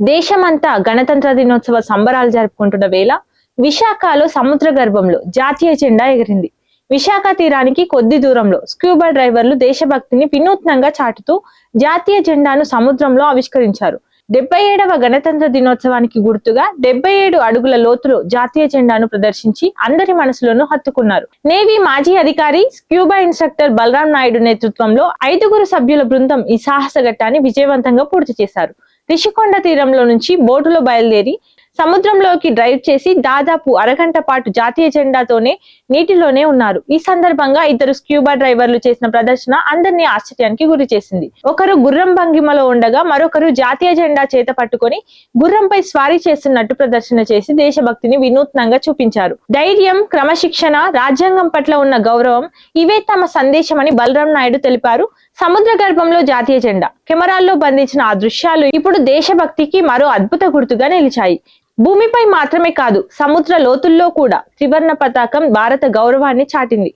దేశమంతా గణతంత్ర దినోత్సవ సంబరాలు జరుపుకుంటున్న వేళ విశాఖలో సముద్ర గర్భంలో జాతీయ జెండా ఎగిరింది. విశాఖ తీరానికి కొద్ది దూరంలో స్క్యూబా డ్రైవర్లు దేశభక్తిని వినూత్నంగా చాటుతూ జాతీయ జెండాను సముద్రంలో ఆవిష్కరించారు. 77వ గణతంత్ర దినోత్సవానికి గుర్తుగా 77 అడుగుల లోతులో జాతీయ జెండాను ప్రదర్శించి అందరి మనసులోనూ హత్తుకున్నారు. నేవీ మాజీ అధికారి స్క్యూబా ఇన్స్ట్రక్టర్ బలరాం నాయుడు నేతృత్వంలో 5 సభ్యుల బృందం ఈ సాహస ఘట్టాన్ని విజయవంతంగా పూర్తి చేశారు. రిషికొండ తీరంలో నుంచి బోటులో బయలుదేరి సముద్రంలోకి డ్రైవ్ చేసి దాదాపు అరగంట పాటు జాతీయ జెండాతోనే నీటిలోనే ఉన్నారు. ఈ సందర్భంగా 2 స్క్యూబా డ్రైవర్లు చేసిన ప్రదర్శన అందరినీ ఆశ్చర్యానికి గురి చేసింది. ఒకరు గుర్రం భంగిమలో ఉండగా మరొకరు జాతీయ జెండా చేత పట్టుకొని గుర్రంపై స్వారీ చేస్తున్నట్టు ప్రదర్శన చేసి దేశభక్తిని వినూత్నంగా చూపించారు. ధైర్యం, క్రమశిక్షణ, రాజ్యాంగం పట్ల ఉన్న గౌరవం ఇవే తమ సందేశమని బలరాం నాయుడు తెలిపారు. సముద్ర గర్భంలో జాతీయ జెండా కెమెరాల్లో బంధించిన ఆ దృశ్యాలు ఇప్పుడు దేశభక్తికి మరో అద్భుత గుర్తుగా నిలిచాయి. భూమిపై మాత్రమే కాదు, సముద్ర లోతుల్లో కూడా త్రివర్ణ పతాకం భారత గౌరవాన్ని చాటింది.